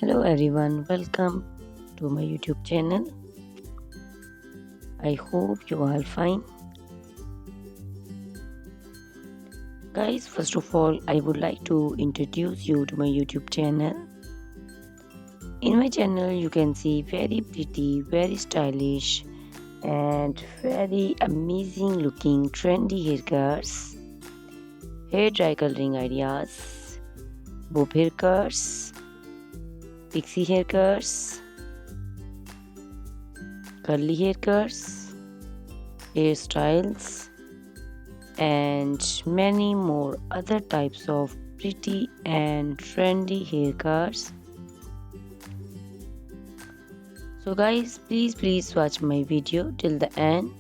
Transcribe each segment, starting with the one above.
Hello everyone, welcome to my YouTube channel. I hope you are fine. Guys, first of all, I would like to introduce you to my YouTube channel. In my channel, you can see very pretty, very stylish, and very amazing looking trendy haircuts, hair dry coloring ideas, bob haircuts, pixie haircuts, curly haircuts, hairstyles, and many more other types of pretty and trendy haircuts. So guys, please watch my video till the end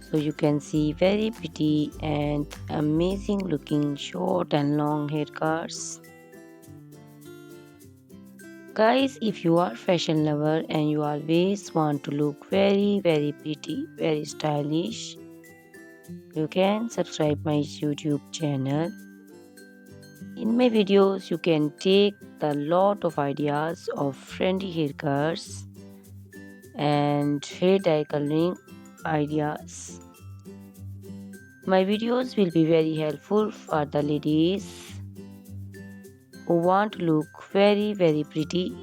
so you can see very pretty and amazing looking short and long haircuts. Guys, if you are fashion lover and you always want to look very pretty, very stylish, you can subscribe my YouTube channel. In my videos, you can take a lot of ideas of trendy haircuts and hair dye coloring ideas. My videos will be very helpful for the ladies who want to look very pretty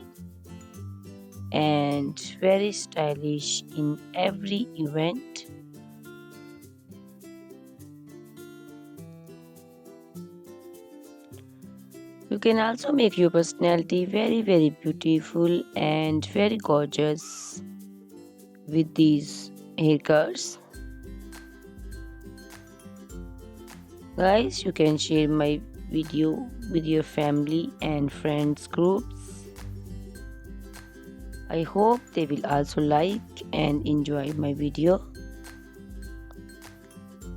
and very stylish in every event. You can also make your personality very beautiful and very gorgeous with these haircuts. Guys, you can share my video with your family and friends groups. I hope they will also like and enjoy my video.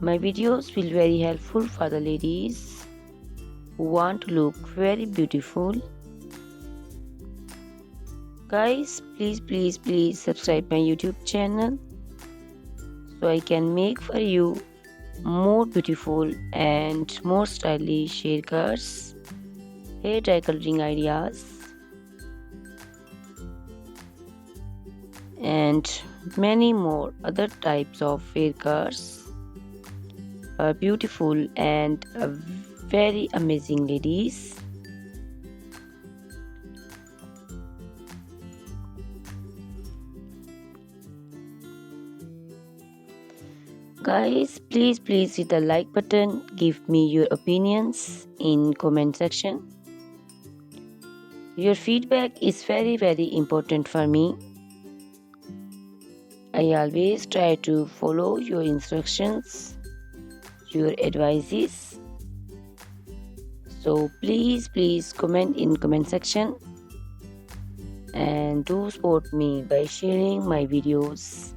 My videos will be very helpful for the ladies who want to look very beautiful. Guys, please subscribe my YouTube channel so I can make for you more beautiful and more stylish haircuts, hair dye coloring ideas, and many more other types of haircuts for beautiful and very amazing ladies. Guys, please hit the like button. Give me your opinions in comment section. Your feedback is very important for me. I always try to follow your instructions, your advices. So please comment in comment section and do support me by sharing my videos.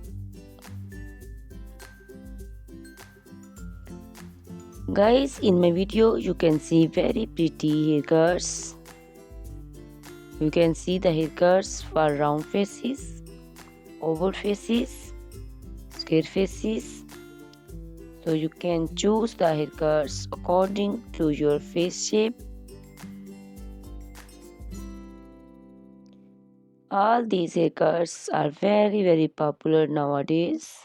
Guys, in my video you can see very pretty haircuts. You can see the haircuts for round faces, oval faces, square faces. So you can choose the haircuts according to your face shape. All these haircuts are very popular nowadays.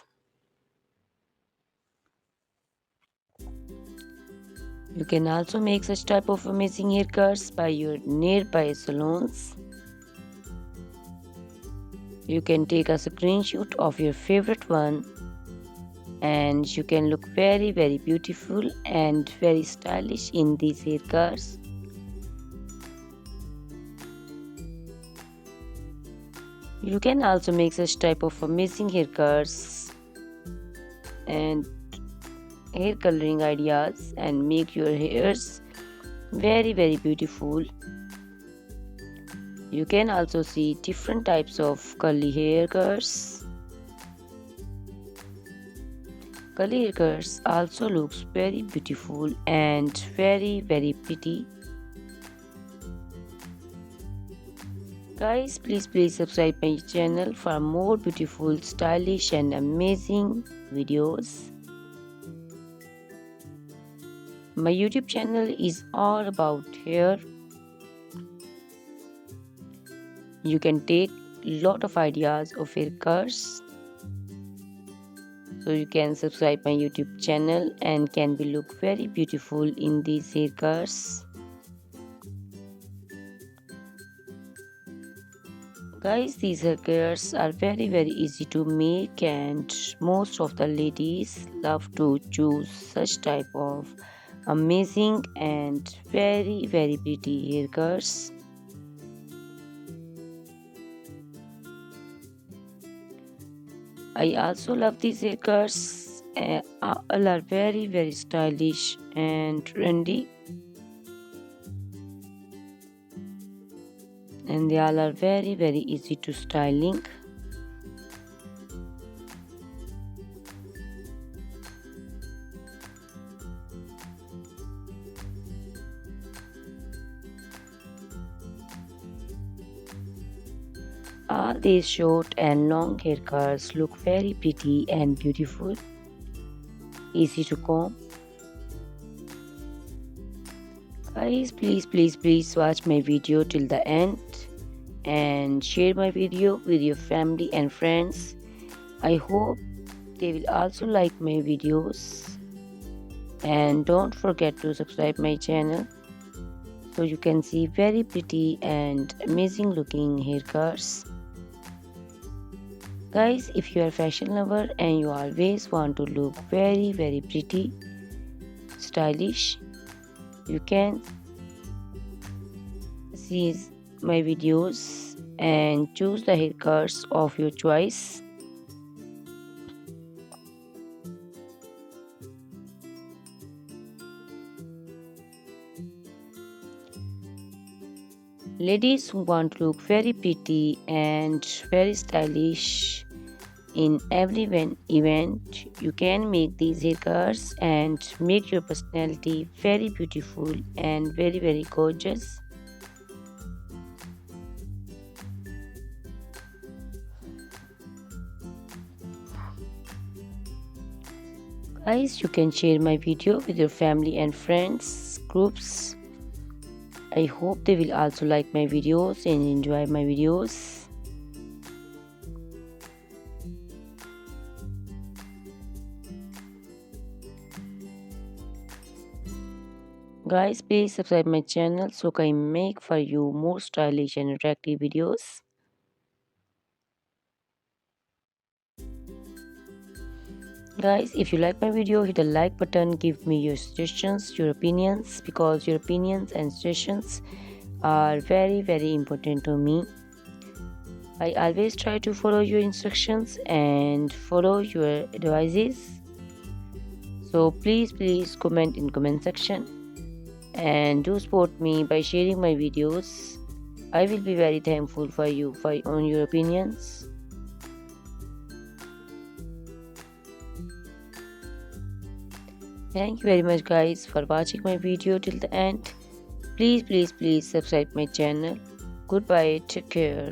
You can also make such type of amazing haircuts by your nearby salons. You can take a screenshot of your favorite one and you can look very beautiful and very stylish in these haircuts. You can also make such type of amazing haircuts and hair coloring ideas and make your hairs very beautiful. You can also see different types of curly haircuts. Curly haircuts also looks very beautiful and very pretty. Guys, please subscribe my channel for more beautiful, stylish and amazing videos. My YouTube channel is all about hair. You can take lot of ideas of haircuts. So you can subscribe my YouTube channel and can be look very beautiful in these haircuts. Guys, these haircuts are very easy to make, and most of the ladies love to choose such type of amazing and very pretty haircuts. I also love these haircuts. All are very stylish and trendy, and they all are very easy to styling. All these short and long haircuts look very pretty and beautiful, easy to comb. Guys, please watch my video till the end and share my video with your family and friends. I hope they will also like my videos, and don't forget to subscribe my channel so you can see very pretty and amazing looking haircuts. Guys, if you are fashion lover and you always want to look very pretty, stylish, you can see my videos and choose the haircuts of your choice. Ladies who want to look very pretty and very stylish in every event, you can make these haircuts and make your personality very beautiful and very gorgeous. Guys, you can share my video with your family and friends groups. I hope they will also like my videos and enjoy my videos. Guys, please subscribe my channel so I can make for you more stylish and attractive videos. Guys, if you like my video, hit the like button, give me your suggestions, your opinions, because your opinions and suggestions are very important to me. I always try to follow your instructions and follow your advices. So please comment in comment section and do support me by sharing my videos. I will be very thankful for you on your opinions. Thank you very much guys for watching my video till the end. Please subscribe my channel. Goodbye, take care.